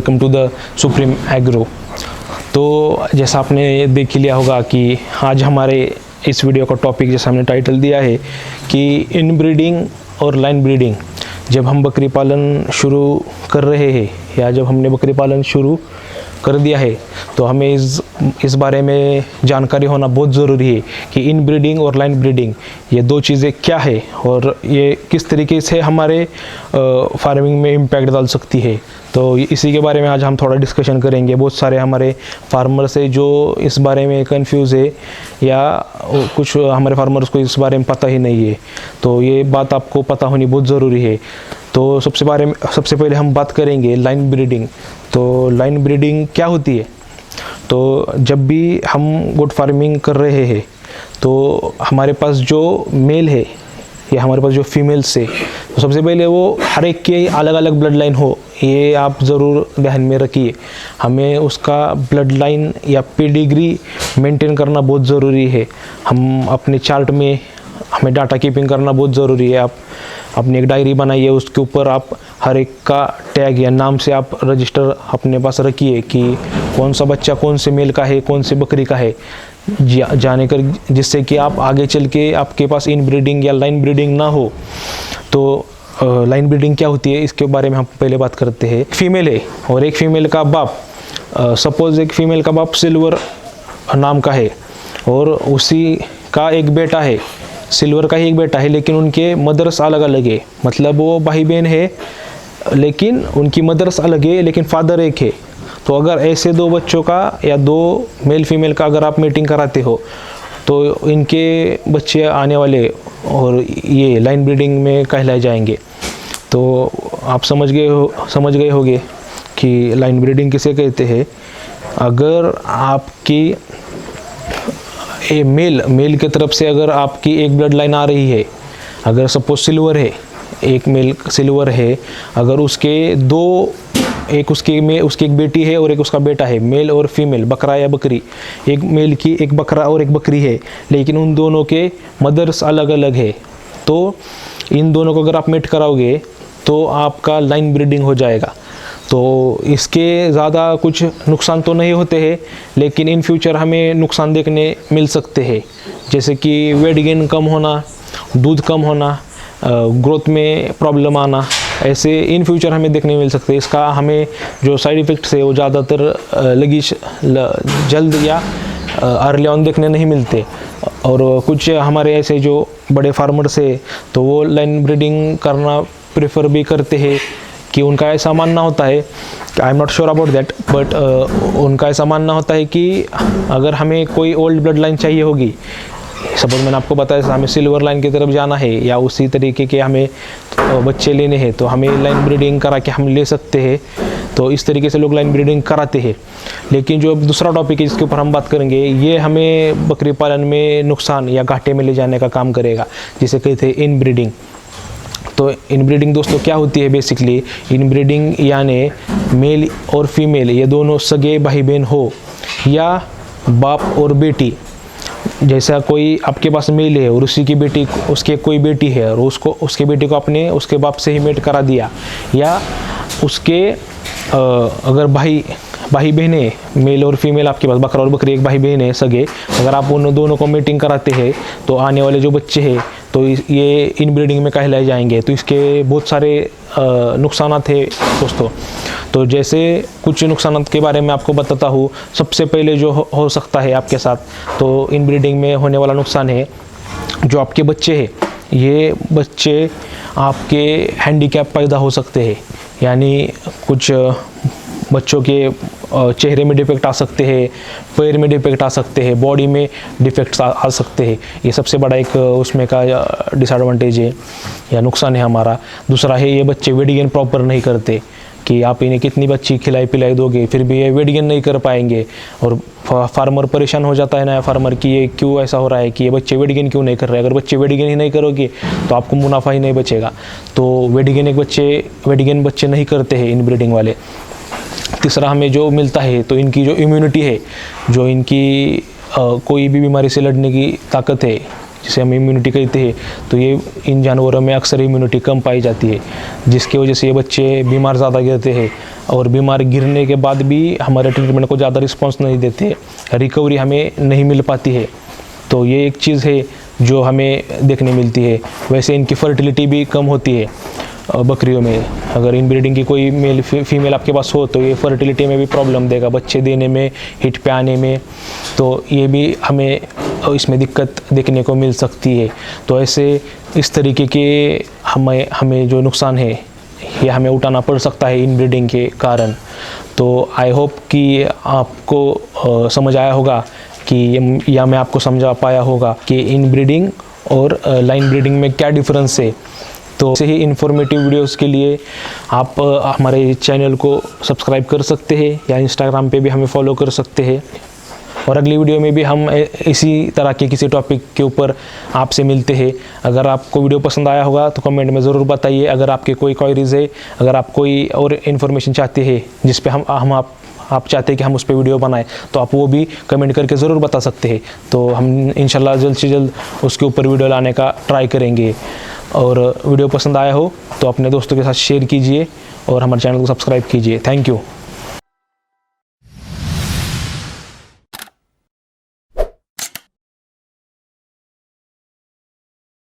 Welcome to the Supreme Agro. तो जैसा आपने देख लिया होगा कि आज हमारे इस वीडियो का टॉपिक जैसा हमने टाइटल दिया है कि इनब्रीडिंग और लाइन ब्रीडिंग। जब हम बकरी पालन शुरू कर रहे हैं या जब हमने बकरी पालन शुरू कर दिया है तो हमें इस बारे में जानकारी होना बहुत ज़रूरी है कि इन ब्रीडिंग और लाइन ब्रीडिंग ये दो चीज़ें क्या है और ये किस तरीके से हमारे फार्मिंग में इम्पैक्ट डाल सकती है। तो इसी के बारे में आज हम थोड़ा डिस्कशन करेंगे। बहुत सारे हमारे फार्मर्स है जो इस बारे में कंफ्यूज है या कुछ हमारे फार्मर्स को इस बारे में पता ही नहीं है, तो ये बात आपको पता होनी बहुत ज़रूरी है। तो सबसे पहले हम बात करेंगे लाइन ब्रीडिंग। तो लाइन ब्रीडिंग क्या होती है? तो जब भी हम गोट फार्मिंग कर रहे हैं तो हमारे पास जो मेल है या हमारे पास जो फीमेल्स है तो सबसे पहले वो हर एक के अलग अलग ब्लड लाइन हो, ये आप ज़रूर ध्यान में रखिए। हमें उसका ब्लड लाइन या पेडिग्री मेंटेन करना बहुत ज़रूरी है। हम अपने चार्ट में हमें डाटा कीपिंग करना बहुत ज़रूरी है। आप अपनी एक डायरी बनाइए, उसके ऊपर आप हर एक का टैग या नाम से आप रजिस्टर अपने पास रखिए कि कौन सा बच्चा कौन से मेल का है, कौन से बकरी का है, जाने कर जिससे कि आप आगे चल के आपके पास इन ब्रीडिंग या लाइन ब्रीडिंग ना हो। तो लाइन ब्रीडिंग क्या होती है इसके बारे में हम पहले बात करते हैं। फीमेल है और एक फीमेल का बाप, सपोज एक फीमेल का बाप सिल्वर नाम का है और उसी का एक बेटा है, सिल्वर का ही एक बेटा है, लेकिन उनके मदर्स अलग अलग है। मतलब वो भाई बहन है लेकिन उनकी मदर्स अलग है लेकिन फादर एक है। तो अगर ऐसे दो बच्चों का या दो मेल फीमेल का अगर आप मीटिंग कराते हो तो इनके बच्चे आने वाले और ये लाइन ब्रीडिंग में कहलाए जाएंगे। तो आप समझ गए होंगे कि लाइन ब्रीडिंग किसे कहते हैं। अगर आपकी मेल की तरफ से अगर आपकी एक ब्लड लाइन आ रही है, अगर सपोज सिल्वर है, एक मेल सिल्वर है, अगर उसके दो, एक उसकी एक बेटी है और एक उसका बेटा है, मेल और फीमेल, बकरा या बकरी, एक मेल की एक बकरा और एक बकरी है, लेकिन उन दोनों के मदर्स अलग अलग है, तो इन दोनों को अगर आप मेट कराओगे तो आपका लाइन ब्रीडिंग हो जाएगा। तो इसके ज़्यादा कुछ नुकसान तो नहीं होते हैं, लेकिन इन फ्यूचर हमें नुकसान देखने मिल सकते हैं, जैसे कि वेट गेन कम होना, दूध कम होना, ग्रोथ में प्रॉब्लम आना, ऐसे इन फ्यूचर हमें देखने मिल सकते हैं। इसका हमें जो साइड इफ़ेक्ट्स है वो ज़्यादातर जल्द या अर्ली ऑन देखने नहीं मिलते। और कुछ हमारे ऐसे जो बड़े फार्मर्स है तो वो लाइन ब्रीडिंग करना प्रेफर भी करते हैं कि उनका ऐसा मानना होता है, I am not sure about that, but उनका ऐसा मानना होता है कि अगर हमें कोई ओल्ड ब्लड लाइन चाहिए होगी, सपोज मैंने आपको बताया हमें सिल्वर लाइन की तरफ जाना है या उसी तरीके के हमें बच्चे लेने हैं तो हमें लाइन ब्रीडिंग करा के हम ले सकते हैं। तो इस तरीके से लोग लाइन ब्रीडिंग कराते हैं। लेकिन जो दूसरा टॉपिक है जिसके ऊपर हम बात करेंगे, ये हमें बकरी पालन में नुकसान या घाटे में ले जाने का काम करेगा, जिसे कहते हैं इन ब्रीडिंग। तो इन ब्रीडिंग दोस्तों क्या होती है? बेसिकली इन ब्रीडिंग यानी मेल और फीमेल ये दोनों सगे भाई बहन हो या बाप और बेटी, जैसा कोई आपके पास मेल है और उसी की बेटी, उसके कोई बेटी है और उसके बेटी को आपने उसके बाप से ही मेट करा दिया, या उसके अगर भाई बहन है, मेल और फीमेल आपके पास, बकरा और बकरी एक भाई बहन है सगे, अगर आप उन दोनों को मीटिंग कराते हैं तो आने वाले जो बच्चे हैं तो ये इन ब्रीडिंग में कहलाए जाएंगे। तो इसके बहुत सारे नुकसान थे दोस्तों। तो जैसे कुछ नुकसान के बारे में आपको बताता हूँ। सबसे पहले जो हो सकता है आपके साथ, तो इन ब्रीडिंग में होने वाला नुकसान है जो आपके बच्चे हैं, ये बच्चे आपके हैंडीकैप पैदा हो सकते हैं। यानी कुछ बच्चों के चेहरे में डिफेक्ट आ सकते हैं, पैर में डिफेक्ट आ सकते हैं, बॉडी में डिफेक्ट्स आ सकते हैं। ये सबसे बड़ा एक उसमें का डिसएडवांटेज है या नुकसान है हमारा। दूसरा है ये बच्चे वेट गेन प्रॉपर नहीं करते, कि आप इन्हें कितनी बच्ची खिलाई पिलाई दोगे फिर भी ये वेट गेन नहीं कर पाएंगे और फार्मर परेशान हो जाता है नया फार्मर कि ये क्यों ऐसा हो रहा है कि ये बच्चे वेट गेन क्यों नहीं कर रहे। अगर बच्चे वेट गेन ही नहीं करोगे तो आपको मुनाफा ही नहीं बचेगा। तो वेट गेन बच्चे नहीं करते हैं इन ब्रीडिंग वाले। तीसरा हमें जो मिलता है तो इनकी जो इम्यूनिटी है, जो इनकी कोई भी बीमारी से लड़ने की ताकत है, जिसे हम इम्यूनिटी कहते हैं, तो ये इन जानवरों में अक्सर इम्यूनिटी कम पाई जाती है, जिसकी वजह से ये बच्चे बीमार ज़्यादा गिरते हैं और बीमार गिरने के बाद भी हमारे ट्रीटमेंट को ज़्यादा रिस्पॉन्स नहीं देते, रिकवरी हमें नहीं मिल पाती है। तो ये एक चीज़ है जो हमें देखने मिलती है। वैसे इनकी फर्टिलिटी भी कम होती है बकरियों में। अगर इन ब्रीडिंग की कोई मेल फीमेल आपके पास हो तो ये फर्टिलिटी में भी प्रॉब्लम देगा, बच्चे देने में, हिट पे आने में, तो ये भी हमें इसमें दिक्कत देखने को मिल सकती है। तो ऐसे इस तरीके के हमें जो नुकसान है ये हमें उठाना पड़ सकता है इन ब्रीडिंग के कारण। तो आई होप कि आपको समझ आया होगा कि या मैं आपको समझा पाया होगा कि इन ब्रीडिंग और लाइन ब्रीडिंग में क्या डिफरेंस है। तो ऐसे ही इन्फॉर्मेटिव वीडियोस के लिए आप हमारे चैनल को सब्सक्राइब कर सकते हैं या इंस्टाग्राम पे भी हमें फॉलो कर सकते हैं। और अगली वीडियो में भी हम इसी तरह के किसी टॉपिक के ऊपर आपसे मिलते हैं। अगर आपको वीडियो पसंद आया होगा तो कमेंट में ज़रूर बताइए। अगर आपके कोई क्वेरीज है, अगर आप कोई और इन्फॉर्मेशन चाहते हैं जिस पे आप चाहते हैं कि हम उस पर वीडियो बनाएं, तो आप वो भी कमेंट करके ज़रूर बता सकते हैं। तो हम इंशाल्लाह जल्द से जल्द उसके ऊपर वीडियो लाने का ट्राई करेंगे। और वीडियो पसंद आया हो तो अपने दोस्तों के साथ शेयर कीजिए और हमारे चैनल को सब्सक्राइब कीजिए। Thank you.